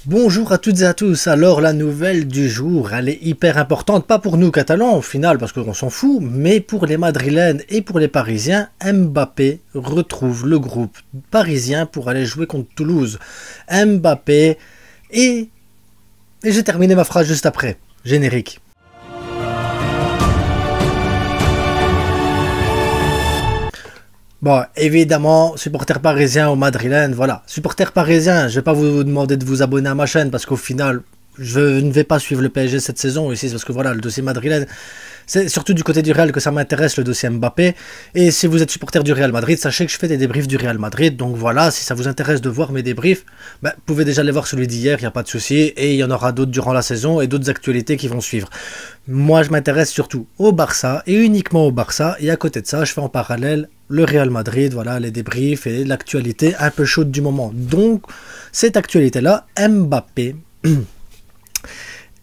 Bonjour à toutes et à tous. Alors la nouvelle du jour, elle est hyper importante, pas pour nous Catalans au final parce qu'on s'en fout, mais pour les Madrilènes et pour les Parisiens. Mbappé retrouve le groupe parisien pour aller jouer contre Toulouse. Mbappé et j'ai terminé ma phrase juste après. Générique. Bon, évidemment, supporters parisiens au Madrilène, voilà. Supporters parisiens, je vais pas vous demander de vous abonner à ma chaîne parce qu'au final, je ne vais pas suivre le PSG cette saison ici parce que voilà, le dossier Madrilène, c'est surtout du côté du Real que ça m'intéresse, le dossier Mbappé. Et si vous êtes supporter du Real Madrid, sachez que je fais des débriefs du Real Madrid. Donc voilà, si ça vous intéresse de voir mes débriefs, vous pouvez déjà aller voir celui d'hier, il n'y a pas de souci. Et il y en aura d'autres durant la saison et d'autres actualités qui vont suivre. Moi, je m'intéresse surtout au Barça et uniquement au Barça. Et à côté de ça, je fais en parallèle le Real Madrid, voilà, les débriefs et l'actualité un peu chaude du moment. Donc, cette actualité-là, Mbappé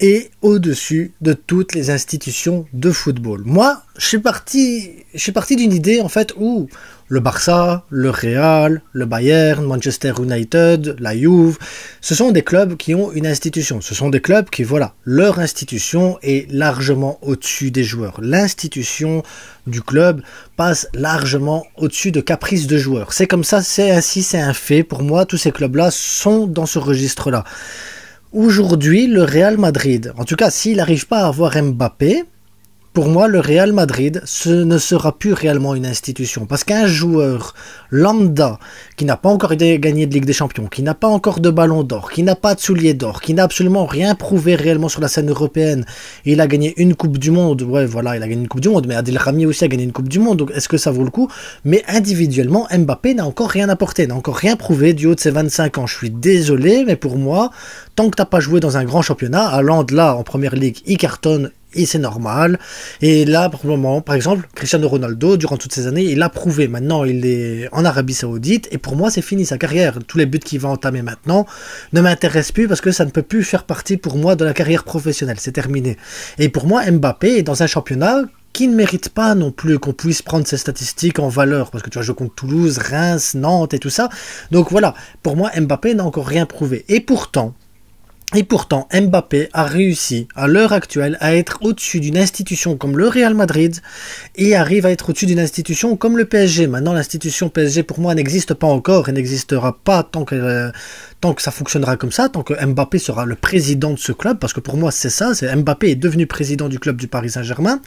est au-dessus de toutes les institutions de football. Moi, je suis parti d'une idée, en fait, où le Barça, le Real, le Bayern, Manchester United, la Juve, ce sont des clubs qui ont une institution. Ce sont des clubs qui, voilà, leur institution est largement au-dessus des joueurs. L'institution du club passe largement au-dessus de caprices de joueurs. C'est comme ça, c'est ainsi, c'est un fait. Pour moi, tous ces clubs-là sont dans ce registre-là. Aujourd'hui, le Real Madrid, en tout cas, s'il n'arrive pas à avoir Mbappé, pour moi, le Real Madrid, ce ne sera plus réellement une institution. Parce qu'un joueur lambda, qui n'a pas encore gagné de Ligue des Champions, qui n'a pas encore de ballon d'or, qui n'a pas de souliers d'or, qui n'a absolument rien prouvé réellement sur la scène européenne, et il a gagné une Coupe du Monde, ouais voilà, il a gagné une Coupe du Monde, mais Adil Rami aussi a gagné une Coupe du Monde, donc est-ce que ça vaut le coup? Mais individuellement, Mbappé n'a encore rien apporté, n'a encore rien prouvé du haut de ses 25 ans. Je suis désolé, mais pour moi, tant que t'as pas joué dans un grand championnat, Haaland là, en Première Ligue, il cartonne, et c'est normal. Et là, pour le moment, par exemple, Cristiano Ronaldo, durant toutes ces années, il a prouvé. Maintenant, il est en Arabie Saoudite. Et pour moi, c'est fini sa carrière. Tous les buts qu'il va entamer maintenant ne m'intéressent plus parce que ça ne peut plus faire partie pour moi de la carrière professionnelle. C'est terminé. Et pour moi, Mbappé est dans un championnat qui ne mérite pas non plus qu'on puisse prendre ses statistiques en valeur. Parce que tu vas jouer contre Toulouse, Reims, Nantes et tout ça. Donc voilà, pour moi, Mbappé n'a encore rien prouvé. Et pourtant, Mbappé a réussi, à l'heure actuelle, à être au-dessus d'une institution comme le Real Madrid et arrive à être au-dessus d'une institution comme le PSG. Maintenant, l'institution PSG, pour moi, n'existe pas encore et n'existera pas tant que ça fonctionnera comme ça, tant que Mbappé sera le président de ce club, parce que pour moi, c'est ça, c'est Mbappé est devenu président du club du Paris Saint-Germain.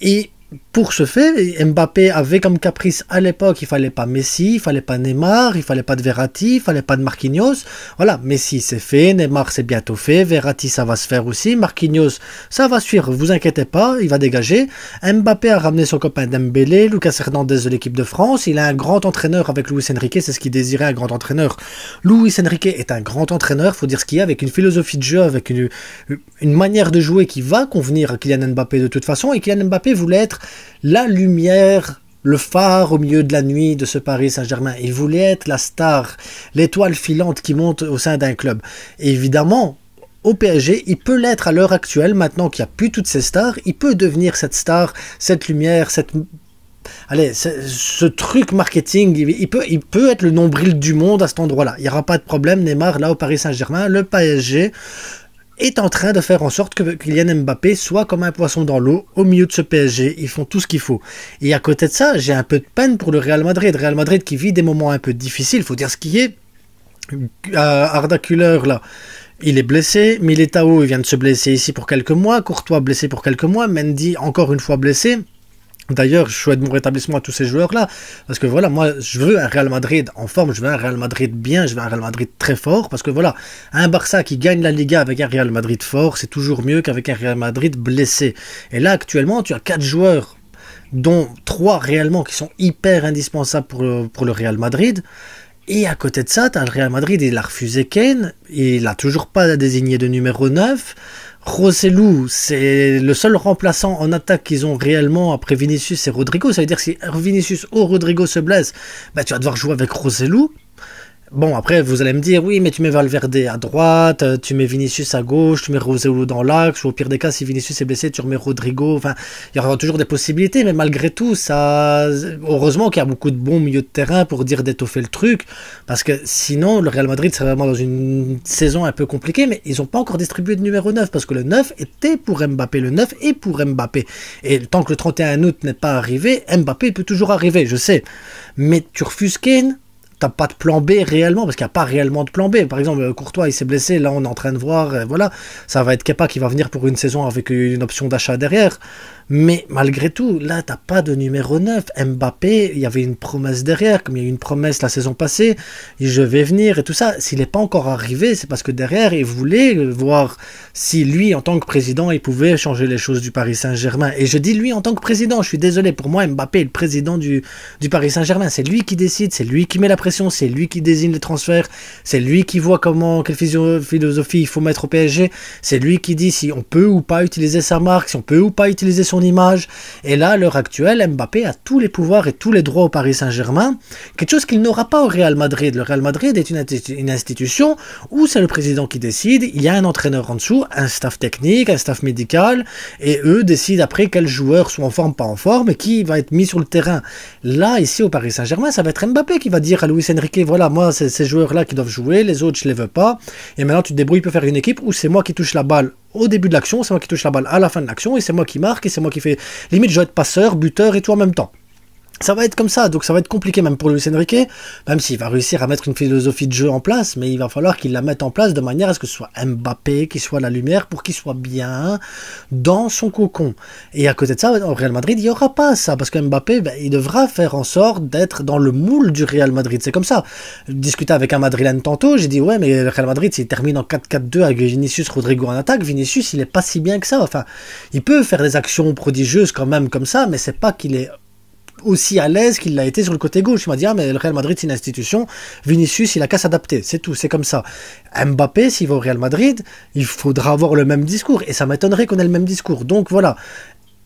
Et pour ce fait, Mbappé avait comme caprice à l'époque, il fallait pas Messi, il fallait pas Neymar, il fallait pas de Verratti, il fallait pas de Marquinhos. Voilà, Messi c'est fait, Neymar c'est bientôt fait, Verratti ça va se faire aussi, Marquinhos ça va suivre, vous inquiétez pas, il va dégager. Mbappé a ramené son copain Dembélé, Lucas Hernandez de l'équipe de France, il a un grand entraîneur avec Luis Enrique, c'est ce qu'il désirait, un grand entraîneur. Luis Enrique est un grand entraîneur, faut dire ce qu'il y a, avec une philosophie de jeu, avec une manière de jouer qui va convenir à Kylian Mbappé de toute façon, et Kylian Mbappé voulait être la lumière, le phare au milieu de la nuit de ce Paris Saint-Germain. Il voulait être la star, l'étoile filante qui monte au sein d'un club. Et évidemment, au PSG, il peut l'être à l'heure actuelle, maintenant qu'il n'y a plus toutes ces stars, il peut devenir cette star, cette lumière, ce truc marketing, il peut être le nombril du monde à cet endroit-là. Il n'y aura pas de problème, Neymar, là au Paris Saint-Germain, le PSG est en train de faire en sorte que Kylian Mbappé soit comme un poisson dans l'eau au milieu de ce PSG. Ils font tout ce qu'il faut. Et à côté de ça, j'ai un peu de peine pour le Real Madrid. Real Madrid qui vit des moments un peu difficiles, il faut dire ce qui est. Arda Güler, là, il est blessé. Militao, il vient de se blesser ici pour quelques mois. Courtois, blessé pour quelques mois. Mendy, encore une fois blessé. D'ailleurs, je souhaite mon rétablissement à tous ces joueurs-là, parce que voilà, moi, je veux un Real Madrid en forme, je veux un Real Madrid bien, je veux un Real Madrid très fort, parce que voilà, un Barça qui gagne la Liga avec un Real Madrid fort, c'est toujours mieux qu'avec un Real Madrid blessé. Et là, actuellement, tu as 4 joueurs, dont 3 réellement qui sont hyper indispensables pour le Real Madrid. Et à côté de ça, tu as le Real Madrid, il a refusé Kane, il n'a toujours pas désigné de numéro 9. Rossellou, c'est le seul remplaçant en attaque qu'ils ont réellement après Vinicius et Rodrigo. Ça veut dire que si Vinicius ou Rodrigo se blesse, tu vas devoir jouer avec Rossellou. Bon, après, vous allez me dire, oui, mais tu mets Valverde à droite, tu mets Vinicius à gauche, tu mets Roselu dans l'axe, ou au pire des cas, si Vinicius est blessé, tu remets Rodrigo. Enfin, il y aura toujours des possibilités, mais malgré tout, ça, heureusement qu'il y a beaucoup de bons milieux de terrain pour dire d'étoffer le truc, parce que sinon, le Real Madrid serait vraiment dans une saison un peu compliquée, mais ils n'ont pas encore distribué de numéro 9, parce que le 9 était pour Mbappé, le 9 est pour Mbappé. Et tant que le 31 août n'est pas arrivé, Mbappé peut toujours arriver, je sais. Mais tu refuses Kane, t'as pas de plan B réellement, parce qu'il n'y a pas réellement de plan B. Par exemple, Courtois, il s'est blessé, là on est en train de voir, voilà, ça va être Kepa qui va venir pour une saison avec une option d'achat derrière. Mais malgré tout, là, t'as pas de numéro 9. Mbappé, il y avait une promesse derrière, comme il y a eu une promesse la saison passée, je vais venir et tout ça. S'il n'est pas encore arrivé, c'est parce que derrière, il voulait voir si lui, en tant que président, il pouvait changer les choses du Paris Saint-Germain. Et je dis lui en tant que président, je suis désolé, pour moi, Mbappé est le président du Paris Saint-Germain. C'est lui qui décide, c'est lui qui met la pression, c'est lui qui désigne les transferts, c'est lui qui voit quelle philosophie il faut mettre au PSG, c'est lui qui dit si on peut ou pas utiliser sa marque, si on peut ou pas utiliser son image. Et là, à l'heure actuelle, Mbappé a tous les pouvoirs et tous les droits au Paris Saint-Germain, quelque chose qu'il n'aura pas au Real Madrid. Le Real Madrid est une institution où c'est le président qui décide, il y a un entraîneur en dessous, un staff technique, un staff médical, et eux décident après quels joueurs sont en forme, pas en forme, et qui va être mis sur le terrain. Là, ici au Paris Saint-Germain, ça va être Mbappé qui va dire à Luis Enrique, voilà, moi, c'est ces joueurs-là qui doivent jouer, les autres, je les veux pas, et maintenant tu te débrouilles pour faire une équipe où c'est moi qui touche la balle au début de l'action, c'est moi qui touche la balle à la fin de l'action, et c'est moi qui marque, et c'est moi qui fais, limite, je dois être passeur, buteur et tout en même temps. Ça va être comme ça, donc ça va être compliqué même pour Luis Enrique, même s'il va réussir à mettre une philosophie de jeu en place, mais il va falloir qu'il la mette en place de manière à ce que ce soit Mbappé qui soit la lumière pour qu'il soit bien dans son cocon. Et à côté de ça, au Real Madrid, il n'y aura pas ça, parce que Mbappé, il devra faire en sorte d'être dans le moule du Real Madrid. C'est comme ça. Je discutais avec un Madrilène tantôt, j'ai dit, ouais, mais le Real Madrid, s'il termine en 4-4-2 avec Vinicius, Rodrigo en attaque, Vinicius, il est pas si bien que ça. Enfin, il peut faire des actions prodigieuses quand même comme ça, mais c'est pas qu'il est aussi à l'aise qu'il l'a été sur le côté gauche. Il m'a dit, ah, mais le Real Madrid, c'est une institution. Vinicius, il a qu'à s'adapter. C'est tout. C'est comme ça. Mbappé, s'il va au Real Madrid, il faudra avoir le même discours. Et ça m'étonnerait qu'on ait le même discours. Donc voilà.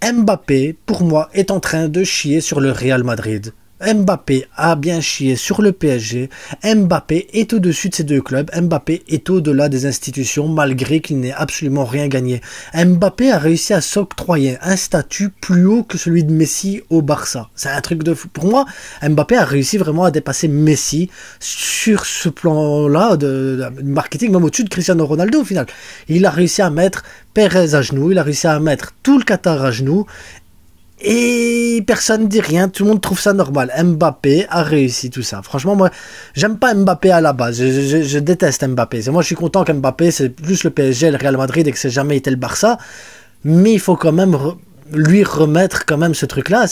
Mbappé, pour moi, est en train de chier sur le Real Madrid. Mbappé a bien chié sur le PSG. Mbappé est au-dessus de ces deux clubs. Mbappé est au-delà des institutions malgré qu'il n'ait absolument rien gagné. Mbappé a réussi à s'octroyer un statut plus haut que celui de Messi au Barça. C'est un truc de fou. Pour moi, Mbappé a réussi vraiment à dépasser Messi sur ce plan-là de marketing, même au-dessus de Cristiano Ronaldo au final. Il a réussi à mettre Pérez à genoux, il a réussi à mettre tout le Qatar à genoux. Et personne ne dit rien, tout le monde trouve ça normal. Mbappé a réussi tout ça. Franchement, moi, j'aime pas Mbappé à la base. Je déteste Mbappé. Moi, je suis content qu'Mbappé, c'est plus le PSG, le Real Madrid et que c'est jamais été le Barça. Mais il faut quand même lui remettre quand même ce truc-là.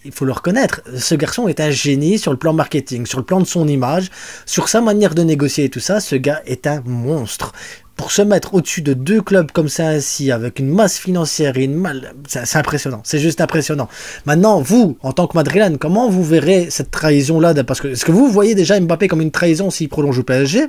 Il faut le reconnaître. Ce garçon est un génie sur le plan marketing, sur le plan de son image, sur sa manière de négocier et tout ça. Ce gars est un monstre. Pour se mettre au-dessus de deux clubs comme ça ainsi, avec une masse financière et c'est impressionnant, c'est juste impressionnant. Maintenant, vous, en tant que Madrilène, comment vous verrez cette trahison-là? Parce que est-ce que vous voyez déjà Mbappé comme une trahison s'il prolonge au PSG?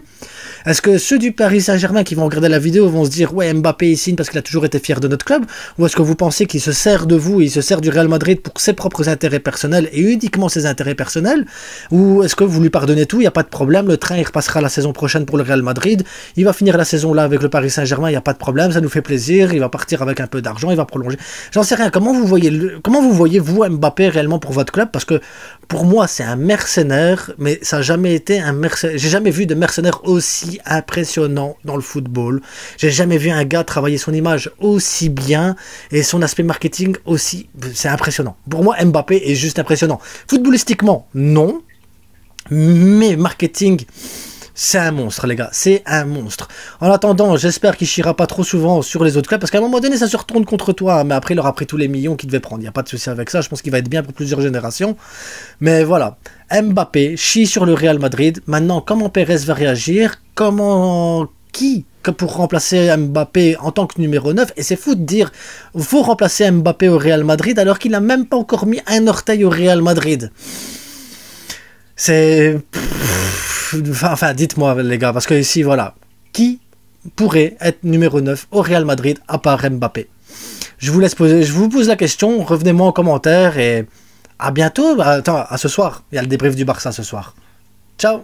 Est-ce que ceux du Paris Saint-Germain qui vont regarder la vidéo vont se dire, ouais, Mbappé il signe parce qu'il a toujours été fier de notre club? Ou est-ce que vous pensez qu'il se sert de vous, il se sert du Real Madrid pour ses propres intérêts personnels et uniquement ses intérêts personnels? Ou est-ce que vous lui pardonnez tout, il n'y a pas de problème, le train il repassera la saison prochaine pour le Real Madrid, il va finir la saison là avec le Paris Saint-Germain, il n'y a pas de problème, ça nous fait plaisir, il va partir avec un peu d'argent, il va prolonger. J'en sais rien. Comment vous voyez vous Mbappé réellement pour votre club? Parce que pour moi c'est un mercenaire, mais ça n'a jamais été un mercenaire. J'ai jamais vu de mercenaire aussi impressionnant dans le football. J'ai jamais vu un gars travailler son image aussi bien et son aspect marketing aussi. C'est impressionnant. Pour moi Mbappé est juste impressionnant. Footballistiquement non, mais marketing, c'est un monstre, les gars, c'est un monstre. En attendant, j'espère qu'il chiera pas trop souvent sur les autres clubs, parce qu'à un moment donné, ça se retourne contre toi, mais après, il aura pris tous les millions qu'il devait prendre. Il n'y a pas de souci avec ça, je pense qu'il va être bien pour plusieurs générations. Mais voilà, Mbappé chie sur le Real Madrid. Maintenant, comment Pérez va réagir? Qui pour remplacer Mbappé en tant que numéro 9? Et c'est fou de dire, faut remplacer Mbappé au Real Madrid, alors qu'il n'a même pas encore mis un orteil au Real Madrid. C'est... Enfin, dites-moi les gars, parce que ici, voilà, qui pourrait être numéro 9 au Real Madrid à part Mbappé? Je vous pose la question, revenez-moi en commentaire et à bientôt. Attends, à ce soir, il y a le débrief du Barça ce soir. Ciao.